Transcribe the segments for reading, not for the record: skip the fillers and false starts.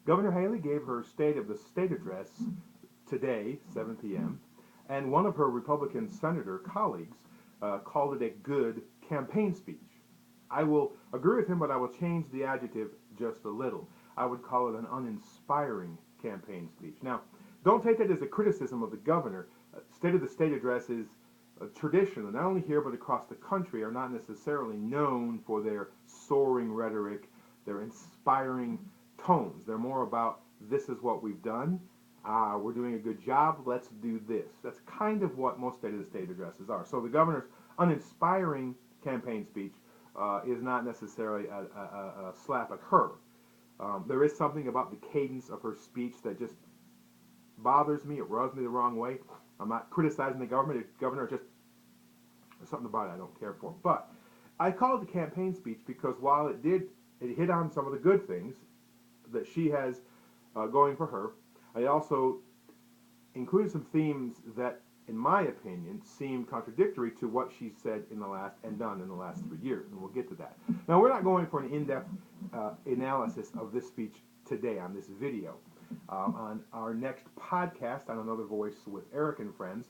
Governor Haley gave her State of the State address today, 7 p.m., and one of her Republican senator colleagues called it a good campaign speech. I will agree with him, but I will change the adjective just a little. I would call it an uninspiring campaign speech. Now, don't take that as a criticism of the governor. State of the State addresses, traditionally, not only here but across the country, are not necessarily known for their soaring rhetoric, their inspiring tones. They're more about this is what we've done. We're doing a good job. Let's do this. That's kind of what most State of the State addresses are. So the governor's uninspiring campaign speech is not necessarily a slap at her. There is something about the cadence of her speech that just bothers me. It rubs me the wrong way. I'm not criticizing the government. The governor just, there's something about it I don't care for. But I call it the campaign speech because while it hit on some of the good things that she has going for her, it also included some themes that, in my opinion, seem contradictory to what she said in the last and done in the last 3 years, and we'll get to that. Now, we're not going for an in-depth analysis of this speech today on this video. On our next podcast on Another Voice with Eric and Friends,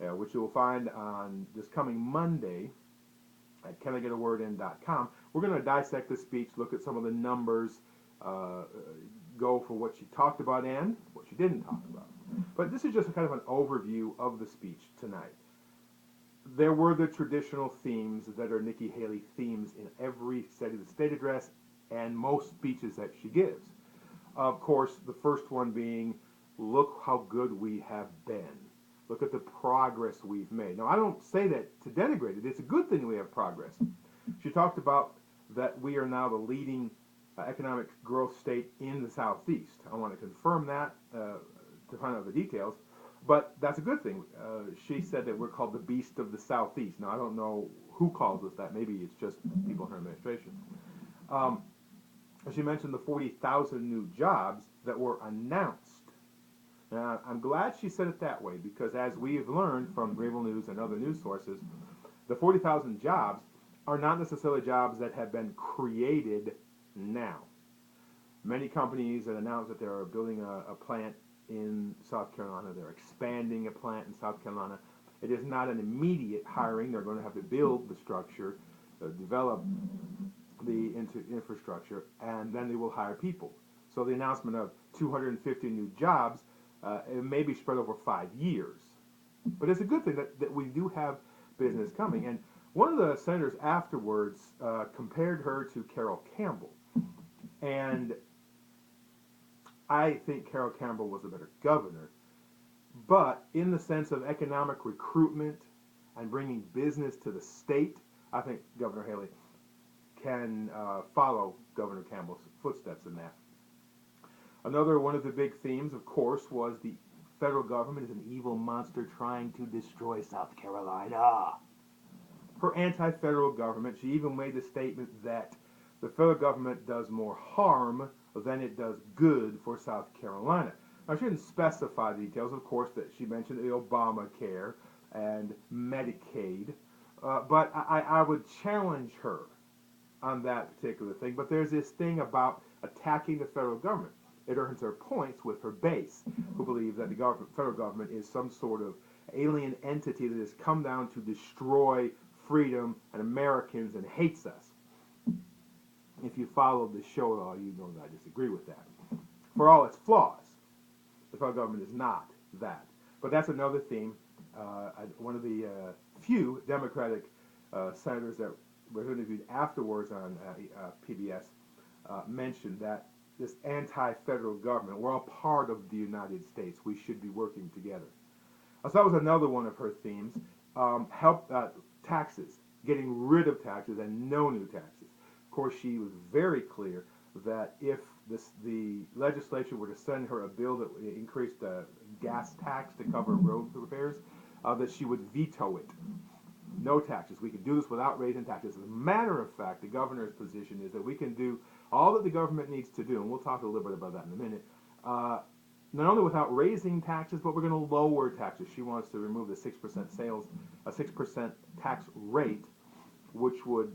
which you will find on this coming Monday at canIGetAWordIn.com, we're going to dissect the speech, look at some of the numbers, go for what she talked about and what she didn't talk about. But this is just a kind of an overview of the speech tonight. There were the traditional themes that are Nikki Haley themes in every State of the State address and most speeches that she gives. Of course, the first one being, look how good we have been. Look at the progress we've made. Now, I don't say that to denigrate it. It's a good thing we have progress. She talked about that we are now the leading economic growth state in the Southeast. I want to confirm that to find out the details, but that's a good thing. She said that we're called the beast of the Southeast. Now, I don't know who calls us that. Maybe it's just people in her administration. She mentioned the 40,000 new jobs that were announced. Now, I'm glad she said it that way because as we've learned from Grable News and other news sources, the 40,000 jobs are not necessarily jobs that have been created now. Many companies that announce that they're building a plant in South Carolina, they're expanding a plant in South Carolina. It is not an immediate hiring. They're going to have to build the structure, develop the infrastructure, and then they will hire people. So the announcement of 250 new jobs, it may be spread over 5 years. But it's a good thing that we do have business coming. And one of the senators afterwards compared her to Carol Campbell. And I think Carol Campbell was a better governor. But in the sense of economic recruitment and bringing business to the state, I think Governor Haley can follow Governor Campbell's footsteps in that. Another one of the big themes, of course, was the federal government is an evil monster trying to destroy South Carolina. Her anti-federal government, she even made the statement that the federal government does more harm than it does good for South Carolina. Now, she didn't specify the details, of course, that she mentioned the Obamacare and Medicaid, but I would challenge her on that particular thing. But there's this thing about attacking the federal government. It earns her points with her base, who believe that the federal government is some sort of alien entity that has come down to destroy freedom and Americans and hates us. If you followed the show at all, you know that I disagree with that. For all its flaws, the federal government is not that. But that's another theme. One of the few Democratic senators that were interviewed afterwards on PBS mentioned that this anti-federal government, we're all part of the United States. We should be working together. So that was another one of her themes. Taxes, getting rid of taxes and no new taxes. Of course, she was very clear that if the legislature were to send her a bill that would increase the gas tax to cover road repairs, that she would veto it. No taxes. We can do this without raising taxes. As a matter of fact, the governor's position is that we can do all that the government needs to do, and we'll talk a little bit about that in a minute, not only without raising taxes, but we're going to lower taxes. She wants to remove the 6% tax rate, which would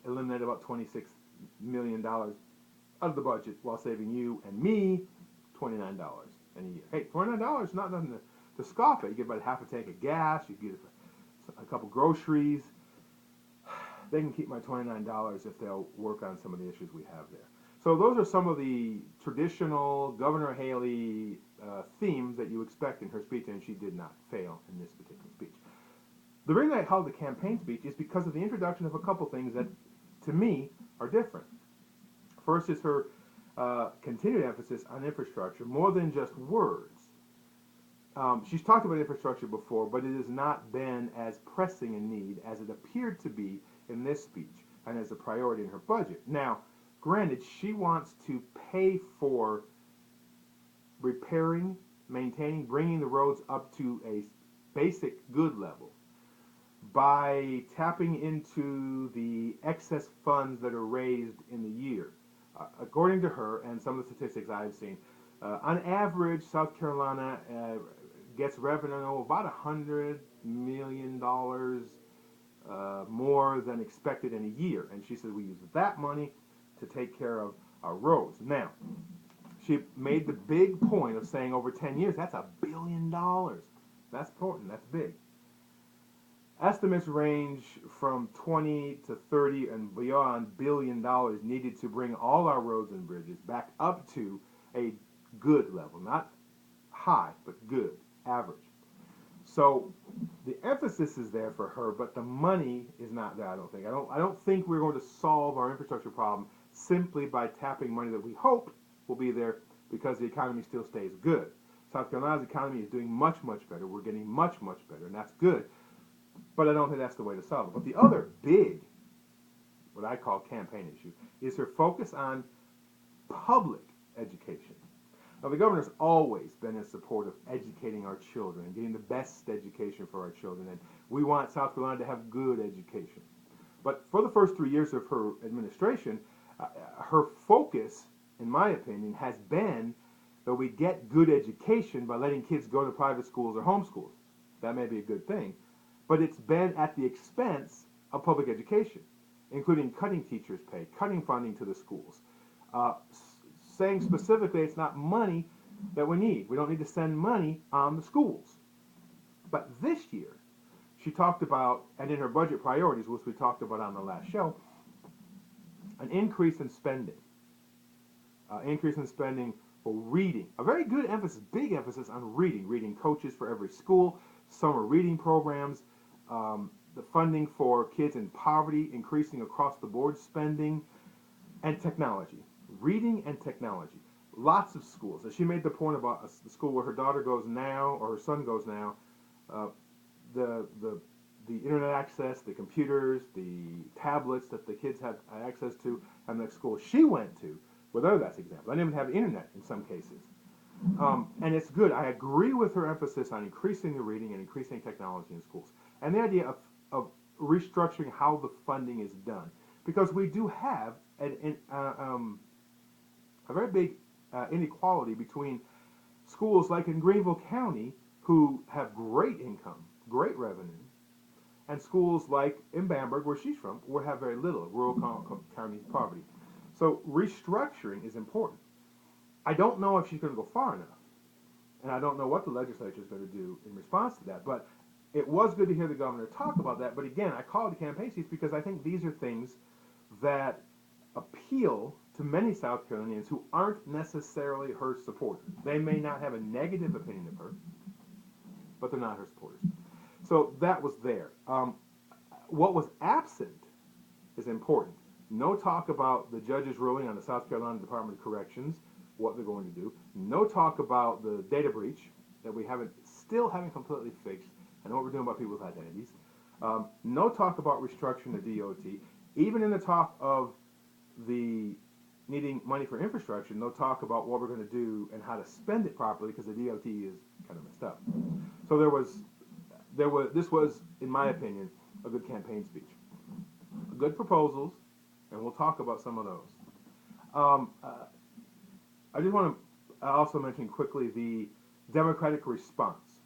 eliminate about $26 million out of the budget while saving you and me $29 in a year. Hey, $29 is not nothing to scoff at. You get about half a tank of gas, you get a couple groceries. They can keep my $29 if they'll work on some of the issues we have there. So those are some of the traditional Governor Haley themes that you expect in her speech, and she did not fail in this particular speech. The reason I held the campaign speech is because of the introduction of a couple things that, to me, are different. First is her continued emphasis on infrastructure, more than just words. She's talked about infrastructure before, but it has not been as pressing a need as it appeared to be in this speech and as a priority in her budget. Now, granted, she wants to pay for repairing, maintaining, bringing the roads up to a basic good level by tapping into the excess funds that are raised in the year. According to her and some of the statistics I've seen, on average, South Carolina gets revenue about $100 million more than expected in a year. And she said we use that money to take care of our roads. Now, she made the big point of saying over 10 years, that's $1 billion. That's important. That's big. Estimates range from 20 to 30 and beyond billion dollars needed to bring all our roads and bridges back up to a good level. Not high, but good, average. So the emphasis is there for her, but the money is not there, I don't think. I don't think we're going to solve our infrastructure problem simply by tapping money that we hope will be there because the economy still stays good. South Carolina's economy is doing much, much better. We're getting much, much better, and that's good. But I don't think that's the way to solve it. But the other big, what I call campaign issue, is her focus on public education. Now, the governor's always been in support of educating our children and getting the best education for our children, and we want South Carolina to have good education. But for the first 3 years of her administration, her focus, in my opinion, has been that we get good education by letting kids go to private schools or homeschools. That may be a good thing, but it's been at the expense of public education, including cutting teachers' pay, cutting funding to the schools, saying specifically it's not money that we need. We don't need to send money on the schools. But this year, she talked about, and in her budget priorities, which we talked about on the last show, an increase in spending. Increase in spending for reading. A very good emphasis, big emphasis on reading. Reading coaches for every school, summer reading programs, the funding for kids in poverty, increasing across the board spending, and technology. Reading and technology. Lots of schools. As she made the point about the school where her daughter goes now, or her son goes now, the internet access, the computers, the tablets that the kids have access to, and the school she went to, with her, that's example. I didn't even have internet in some cases. And it's good. I agree with her emphasis on increasing the reading and increasing technology in schools. And the idea of restructuring how the funding is done. Because we do have a very big inequality between schools like in Greenville County, who have great income, great revenue, and schools like in Bamberg, where she's from, will have very little, rural county poverty. So restructuring is important. I don't know if she's going to go far enough, and I don't know what the legislature is going to do in response to that, but it was good to hear the governor talk about that. But again, I call it a campaign speech because I think these are things that appeal to many South Carolinians who aren't necessarily her supporters. They may not have a negative opinion of her, but they're not her supporters. So that was there. What was absent is important. No talk about the judge's ruling on the South Carolina Department of Corrections, what they're going to do. No talk about the data breach that we still haven't completely fixed, and what we're doing about people's identities. No talk about restructuring the DOT. Even in the talk of the needing money for infrastructure, no talk about what we're going to do and how to spend it properly, because the DOT is kind of messed up. So this was, in my opinion, a good campaign speech. Good proposals, and we'll talk about some of those. I just want to also mention quickly the Democratic response.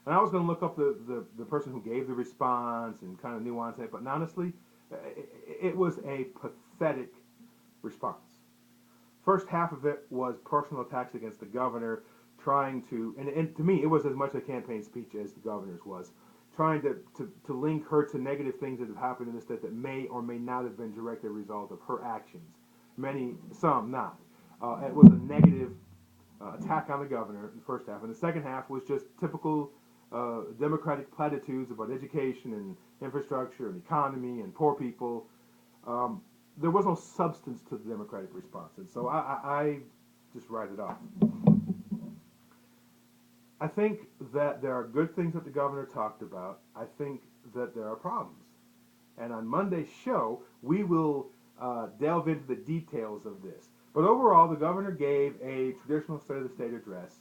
And I was going to look up the person who gave the response and kind of nuance it, but honestly, it was a pathetic response. First half of it was personal attacks against the governor, trying to, and to me, it was as much a campaign speech as the governor's was, trying to link her to negative things that have happened in the state that may or may not have been directly a result of her actions. Some not. It was a negative attack on the governor in the first half, and the second half was just typical Democratic platitudes about education and infrastructure and economy and poor people. There was no substance to the Democratic response, and so I just write it off. I think that there are good things that the governor talked about. I think that there are problems. And on Monday's show, we will delve into the details of this. But overall, the governor gave a traditional State of the State address,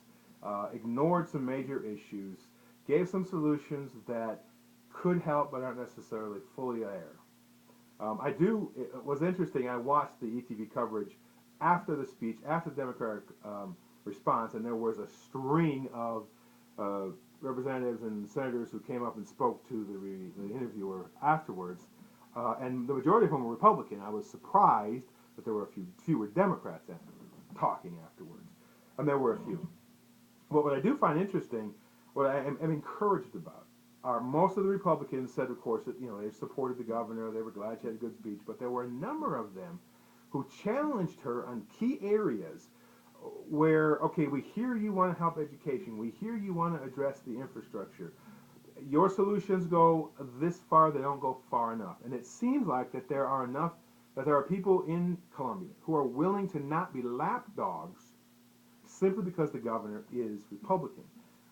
ignored some major issues, gave some solutions that could help but aren't necessarily fully there. It was interesting, I watched the ETV coverage after the speech, after the Democratic response, and there was a string of representatives and senators who came up and spoke to the interviewer afterwards, and the majority of whom were Republican. I was surprised that there were fewer Democrats talking afterwards, and there were a few. But what I do find interesting, what I am encouraged about, are most of the Republicans said, of course, that they supported the governor, they were glad she had a good speech, but there were a number of them who challenged her on key areas where, okay, we hear you want to help education, we hear you want to address the infrastructure. Your solutions go this far, they don't go far enough. And it seems like that there are people in Columbia who are willing to not be lapdogs simply because the governor is Republican.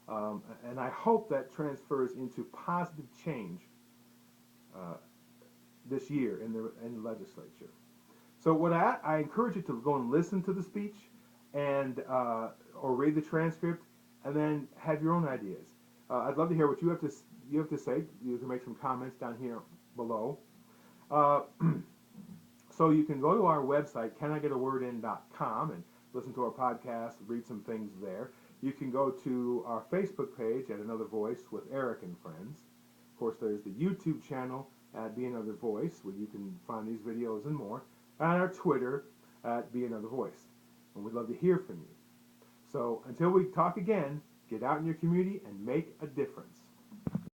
And I hope that transfers into positive change this year in the legislature. So what I encourage you to go and listen to the speech and or read the transcript and then have your own ideas. I'd love to hear what you have to say. You can make some comments down here below. So you can go to our website, canigetawordin.com, and listen to our podcast, read some things there. You can go to our Facebook page at Another Voice with Eric and Friends. Of course, there's the YouTube channel at Be Another Voice, where you can find these videos and more, and our Twitter at Be Another Voice. And we'd love to hear from you. So until we talk again, get out in your community and make a difference.